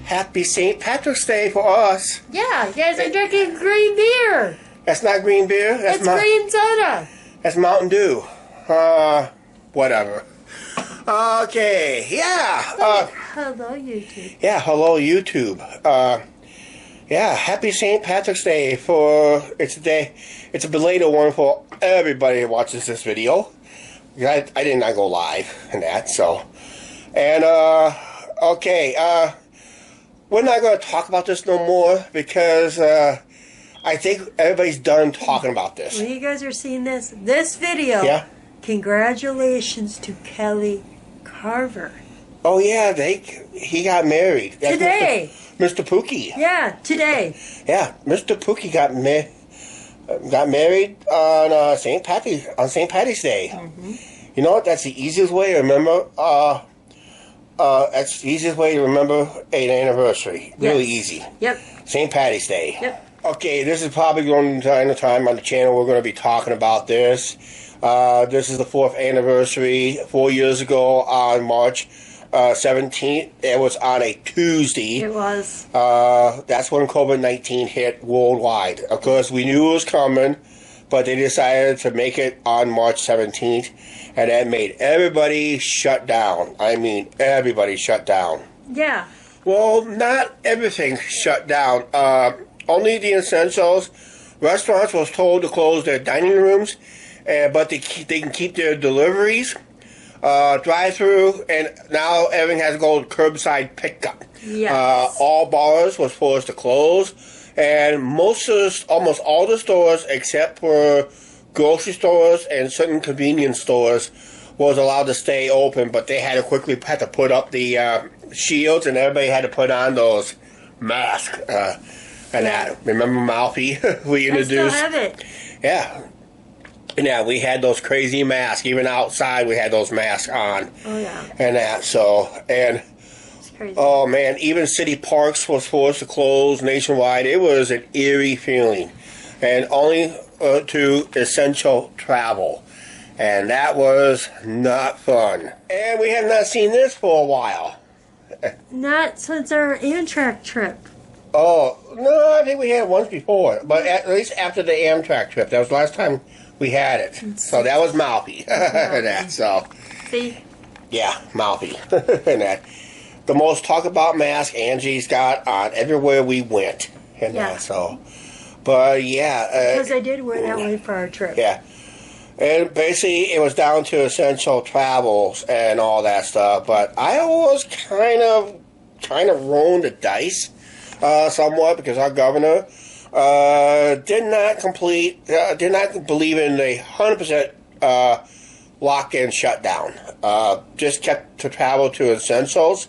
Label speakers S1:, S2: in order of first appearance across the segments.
S1: Happy St. Patrick's Day for us.
S2: Yeah, you guys are drinking green beer.
S1: That's not green beer. That's
S2: green soda.
S1: That's Mountain Dew. Whatever. Okay, yeah.
S2: Hello, YouTube.
S1: Yeah, hello, YouTube. Yeah, happy St. Patrick's Day for, it's a belated one for everybody who watches this video. I did not go live in that, so. And, okay, we're not going to talk about this no more because, I think everybody's done talking about this.
S2: When you guys are seeing this video,
S1: yeah.
S2: Congratulations to Kelly Carver.
S1: Oh yeah, he got married. That's
S2: today.
S1: Mr. Pookie.
S2: Yeah, today.
S1: Yeah, Mr. Pookie got married on St. Patty's Day.
S2: Mm-hmm.
S1: You know what? That's the easiest way to remember. That's the easiest way to remember an anniversary. Really easy.
S2: Yep.
S1: St. Patty's Day.
S2: Yep.
S1: Okay, this is probably going to be the time on the channel we're going to be talking about this. This is the 4th anniversary. 4 years ago on March 17th. It was on a Tuesday.
S2: It was.
S1: That's when COVID-19 hit worldwide. Of course, we knew it was coming, but they decided to make it on March 17th, and that made everybody shut down. I mean, everybody shut down.
S2: Yeah.
S1: Well, not everything shut down. Only the essentials. Restaurants was told to close their dining rooms, but they can keep their deliveries, drive-through, and now everything has to go to curbside pickup.
S2: Yes.
S1: All bars was forced to close, and almost all the stores, except for grocery stores and certain convenience stores, was allowed to stay open, but they had to put up the shields, and everybody had to put on those masks. And that, remember Malfi? We introduced.
S2: I still have it.
S1: Yeah. Yeah, we had those crazy masks. Even outside, we had those masks on.
S2: Oh, yeah.
S1: And that, so, and,
S2: it's crazy.
S1: Oh, man, even city parks was forced to close nationwide. It was an eerie feeling. And only to essential travel. And that was not fun. And we have not seen this for a while.
S2: Not since our Amtrak trip.
S1: Oh, no, I think we had it once before. But at least after the Amtrak trip. That was the last time we had it. So that was Malfi. That, so.
S2: See?
S1: Yeah, Malfi. And that. The most talked about mask Angie's got on everywhere we went. And
S2: yeah.
S1: So. But yeah.
S2: Because I did wear that one for our trip.
S1: Yeah. And basically it was down to essential travels and all that stuff. But I was kind of rolling the dice. Somewhat, because our governor did not believe in a 100% lock-in shutdown. Just kept to travel to essentials.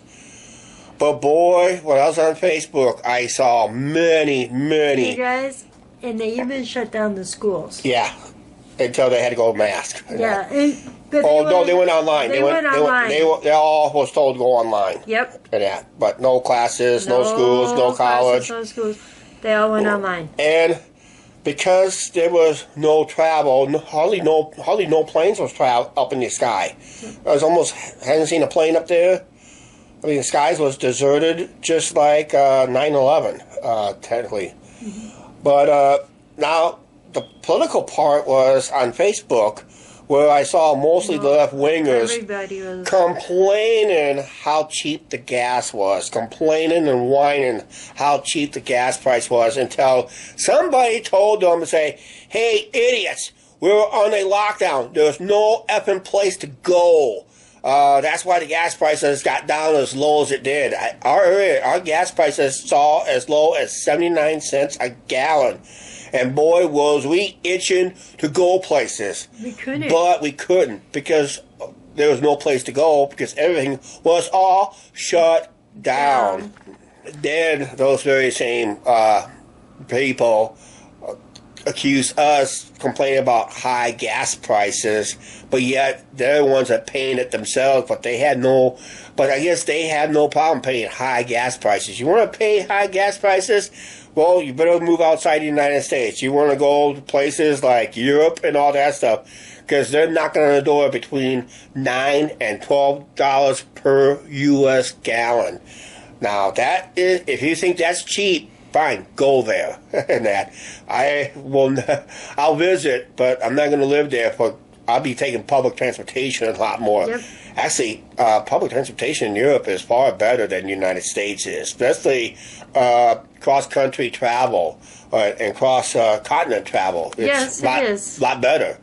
S1: But boy, when I was on Facebook, I saw many.
S2: You guys, and they even shut down the schools.
S1: Yeah, until they had to go mask.
S2: Yeah.
S1: They went online.
S2: They went online.
S1: They all was told to go online.
S2: Yep.
S1: And that, but no classes, no schools, no college.
S2: No schools. They all went online.
S1: And because there was no travel, hardly no planes was up in the sky. I was almost hadn't seen a plane up there. I mean, the skies was deserted, just like 9/11, technically. Mm-hmm. But now the political part was on Facebook, where I saw mostly the left-wingers complaining how cheap the gas was, complaining and whining how cheap the gas price was, until somebody told them to say, hey, idiots, we were on a lockdown. There's no effing place to go. That's why the gas prices got down as low as it did. Our gas prices saw as low as 79 cents a gallon. And boy, was we itching to go places.
S2: We couldn't.
S1: But we couldn't because there was no place to go because everything was all shut down. Then those very same people accused us complaining about high gas prices, but yet they're the ones that paying it themselves, but I guess they have no problem paying high gas prices. You want to pay high gas prices? Well, you better move outside the United States. You want to go to places like Europe and all that stuff, because they're knocking on the door between $9 and $12 per U.S. gallon. Now that is, if you think that's cheap, fine, go there. And that I will, I'll visit, but I'm not going to live there. I'll be taking public transportation a lot more.
S2: Yep.
S1: Actually, public transportation in Europe is far better than the United States is, especially cross-country travel and cross-continent travel.
S2: Yes, it is.
S1: A lot better.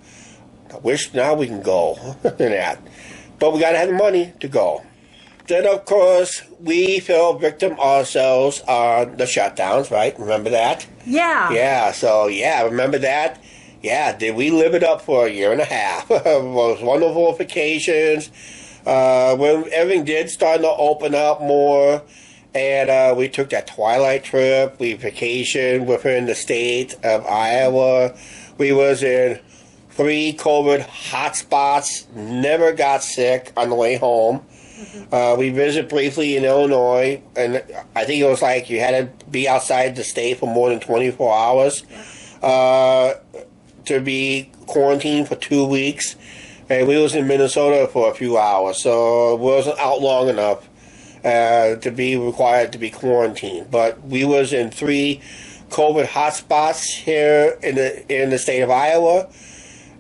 S1: I wish now we can go than that. But we got to have the money to go. Then, of course, we fell victim ourselves on the shutdowns, right? Remember that?
S2: Yeah.
S1: Yeah, so, yeah, remember that? Yeah, did we live it up for a year and a half? It was wonderful vacations. When everything did start to open up more, and we took that twilight trip. We vacationed within the state of Iowa. We was in 3 COVID hotspots. Never got sick on the way home. We visited briefly in Illinois, and I think it was like you had to be outside the state for more than 24 hours to be quarantined for 2 weeks. And we was in Minnesota for a few hours, so it wasn't out long enough to be required to be quarantined. But we was in 3 COVID hotspots here in the state of Iowa,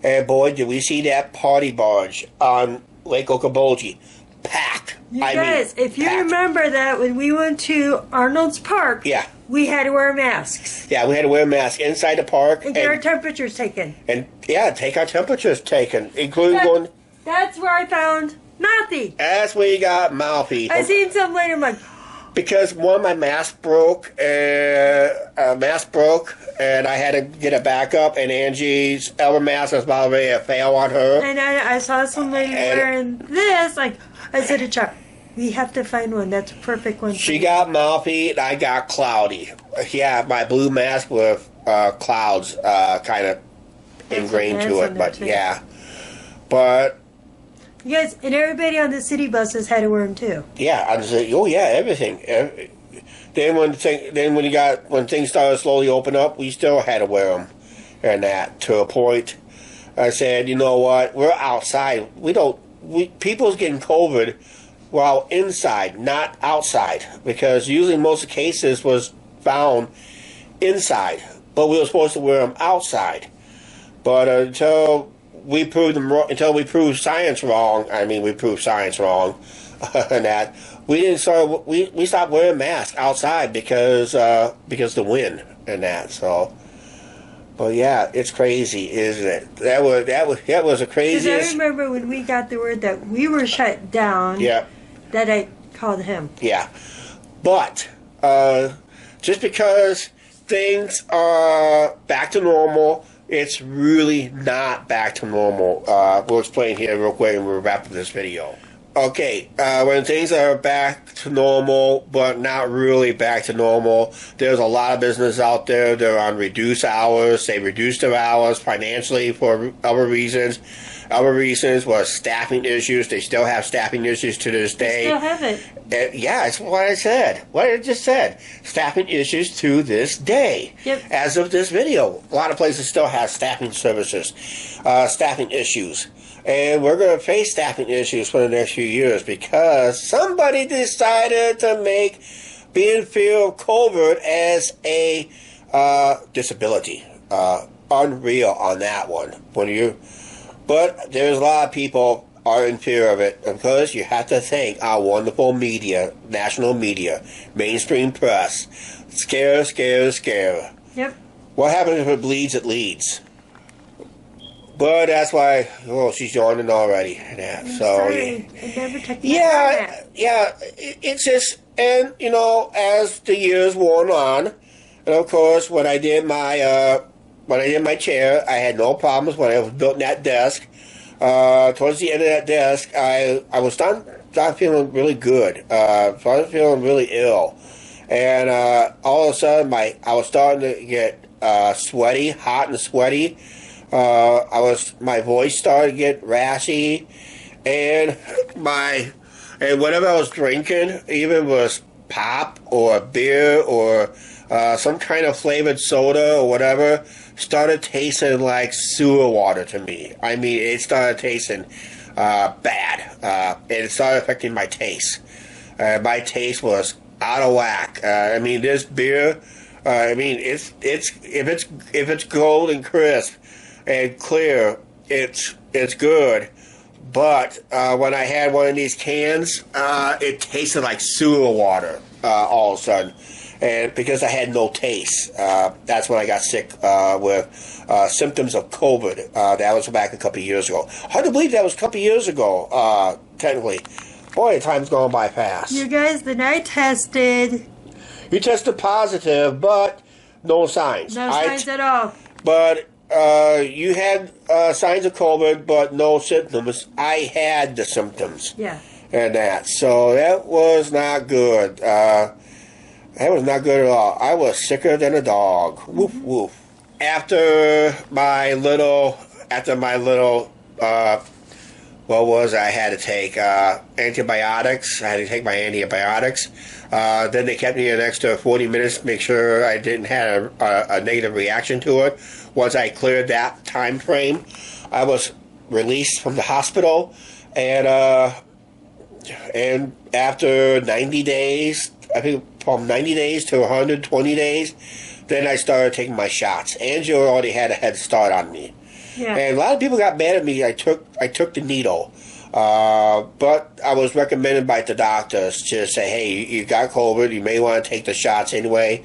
S1: and boy, did we see that party barge on Lake Okoboji. Packed.
S2: You guys, if you remember that when we went to Arnold's Park,
S1: yeah,
S2: we had to wear masks.
S1: Yeah, we had to wear masks inside the park.
S2: And get our temperatures taken.
S1: And, yeah, take our temperatures taken, including going...
S2: That's where I found Mouthy.
S1: That's where you got Mouthy.
S2: I seen some later, I'm like...
S1: Because one of my masks broke, and I had to get it back up, and Angie's other mask was about ready to fail on her.
S2: And I saw some lady wearing this, like... I said to Chuck, we have to find one. That's a perfect one.
S1: She got Mouthy, and I got Cloudy. Yeah, my blue mask with clouds kind of ingrained to it. But, yeah. But...
S2: You guys, and everybody on the city buses had to wear them, too.
S1: Yeah, everything. Then when things started slowly open up, we still had to wear them. And that, to a point, I said, you know what, we're outside. People's getting COVID while inside, not outside, because usually most of the cases was found inside, but we were supposed to wear them outside. But until we proved science wrong, and that we stopped wearing masks outside because the wind and that. So. But yeah, it's crazy, isn't it? That was a craziest.
S2: Because I remember when we got the word that we were shut down.
S1: Yeah.
S2: That I called him.
S1: Yeah, but just because things are back to normal, it's really not back to normal. We'll explain here real quick, and we'll wrap up this video. Okay, when things are back to normal, but not really back to normal, there's a lot of business out there. They're on reduced hours. They reduced their hours financially for other reasons. Other reasons was staffing issues. They still have staffing issues to this day.
S2: They still have it.
S1: Yeah, it's what I said. What I just said. Staffing issues to this day.
S2: Yep.
S1: As of this video, a lot of places still have staffing services, staffing issues. And we're going to face staffing issues for the next few years because somebody decided to make being fear of COVID as a disability. Unreal on that one. But there's a lot of people are in fear of it because you have to thank our wonderful media, national media, mainstream press. Scare, scare, scare.
S2: Yep.
S1: What happens if it bleeds, it leads. But that's why, she's yawning already. Yeah,
S2: I'm sorry. I never took that.
S1: Yeah, it's just, and, as the years wore on, and of course, when I did my chair, I had no problems when I was building that desk. Towards the end of that desk, I was starting feeling really good. Started feeling really ill. And all of a sudden, I was starting to get sweaty, hot and sweaty. My voice started to get raspy, and whatever I was drinking, even was pop or beer or some kind of flavored soda or whatever, started tasting like sewer water to me. I mean, it started tasting bad, and it started affecting my taste. My taste was out of whack. I mean, this beer. I mean, if it's gold and crisp and clear, it's good. But when I had one of these cans, it tasted like sewer water all of a sudden. And because I had no taste, that's when I got sick with symptoms of COVID. That was back a couple of years ago. Hard to believe that was a couple of years ago, technically. Boy, time's going by fast.
S2: You guys, then I tested.
S1: You tested positive, but no signs.
S2: No signs at all.
S1: But you had signs of COVID, but no symptoms. I had the symptoms.
S2: Yeah.
S1: And that. So that was not good. That was not good at all. I was sicker than a dog. Mm-hmm. Woof, woof. After my little, what was I had to take? Antibiotics. I had to take my antibiotics. Then they kept me an extra 40 minutes to make sure I didn't have a negative reaction to it. Once I cleared that time frame, I was released from the hospital, and after 90 days, I think from 90 days to 120 days, then I started taking my shots. Angie already had a head start on me.
S2: Yeah.
S1: And a lot of people got mad at me. I took the needle. But I was recommended by the doctors to say, hey, you got COVID, you may want to take the shots anyway,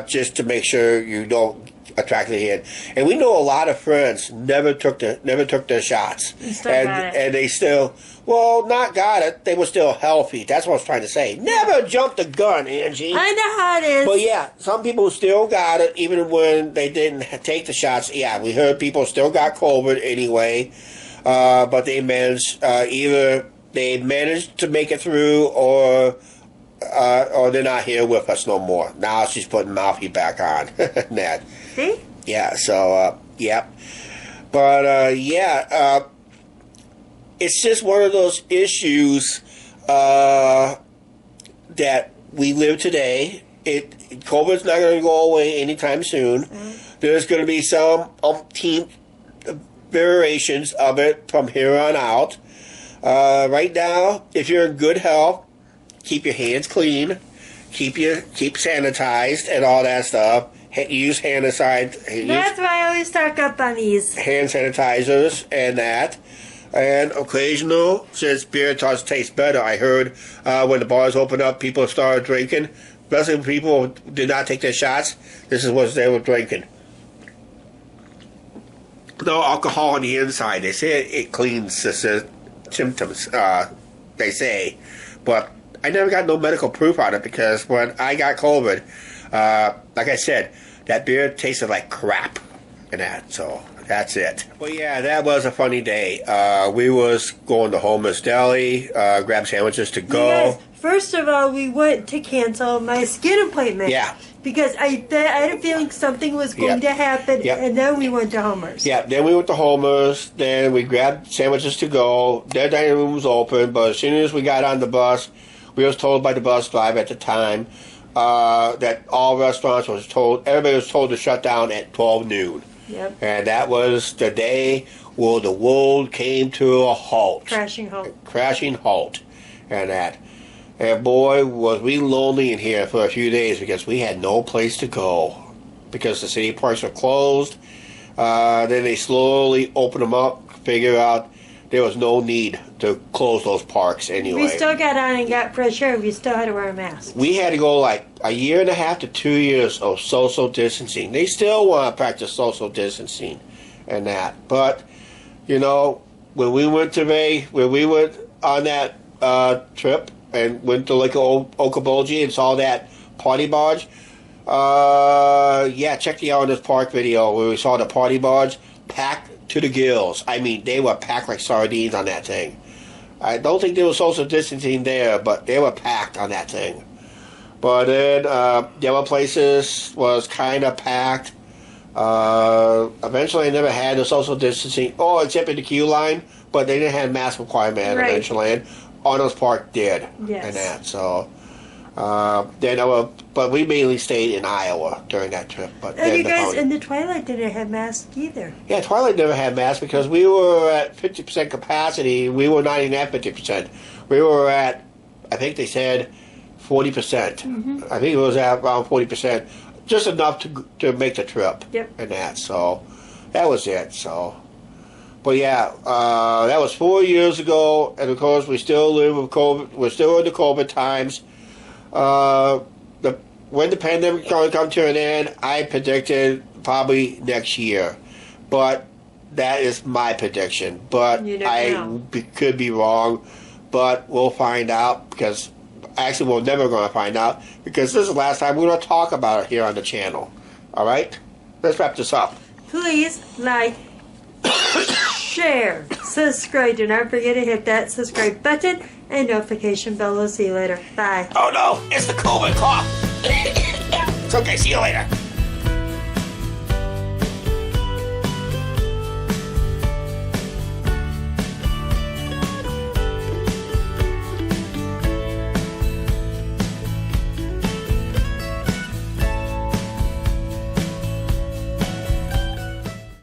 S1: just to make sure you don't attract the hit. And we know a lot of friends never took their shots. And they still, well, not got it. They were still healthy. That's what I was trying to say. Never jump the gun, Angie.
S2: I know how it is.
S1: But yeah, some people still got it even when they didn't take the shots. Yeah, we heard people still got COVID anyway. But they managed either they managed to make it through, or they're not here with us no more. Now she's putting Malfi back on. Ned.
S2: See?
S1: Yeah. So yeah. But yeah, it's just one of those issues that we live today. COVID's not going to go away anytime soon. Mm-hmm. There's going to be some umpteenth variations of it from here on out. Right now, if you're in good health, keep your hands clean, keep sanitized and all that stuff. Use hand sanitizer.
S2: That's why I always stock up on these
S1: hand sanitizers and that. And occasional, since beer does taste better, I heard when the bars opened up, people started drinking. Especially when people did not take their shots. This is what they were drinking. No alcohol on the inside. They say it cleans the symptoms, they say. But I never got no medical proof on it, because when I got COVID, like I said, that beer tasted like crap and that. So that's it. But yeah, that was a funny day. We was going to Homer's Deli, grab sandwiches to go.
S2: Yes. First of all, we went to cancel my skin appointment.
S1: Yeah.
S2: Because I had a feeling something was going to happen, and then we went to Homer's. Yeah,
S1: then we went to Homer's, then we grabbed sandwiches to go. Their dining room was open, but as soon as we got on the bus, we was told by the bus driver at the time that all restaurants everybody was told to shut down at 12 noon.
S2: Yep.
S1: And that was the day where the world came to a halt.
S2: Crashing halt.
S1: And that. And boy, was we lonely in here for a few days, because we had no place to go. Because the city parks were closed. Then they slowly opened them up, figure out there was no need to close those parks anyway.
S2: We still got on and got fresh air. We still had to wear a mask.
S1: We had to go like a year and a half to 2 years of social distancing. They still want to practice social distancing and that. But, you know, when we went on that trip, and went to like Okoboji and saw that party barge. Check the Islanders Park video where we saw the party barge packed to the gills. I mean, they were packed like sardines on that thing. I don't think there was social distancing there, but they were packed on that thing. But then the other places was kind of packed. Eventually, I never had the social distancing. Oh, except in the queue line, but they didn't have mask requirement at Adventureland. Arnold's Park did, and that. So but we mainly stayed in Iowa during that trip. But
S2: and you guys in the Twilight didn't have masks either.
S1: Yeah, Twilight never had masks because we were at 50% capacity. We were not even at 50%. We were at, I think they said, 40%. I think it was at around 40%, just enough to make the trip.
S2: Yep.
S1: And that, so that was it. So, but yeah, that was 4 years ago, and of course we still live with COVID. We're still in the COVID times. When the pandemic is going to come to an end, I predicted probably next year, but that is my prediction. But could be wrong, but we'll find out because. Actually, we're never going to find out because this is the last time we're going to talk about it here on the channel. All right? Let's wrap this up.
S2: Please like, share, subscribe. Do not forget to hit that subscribe button and notification bell. We'll see you later. Bye.
S1: Oh no, it's the COVID cough. It's okay, see you later.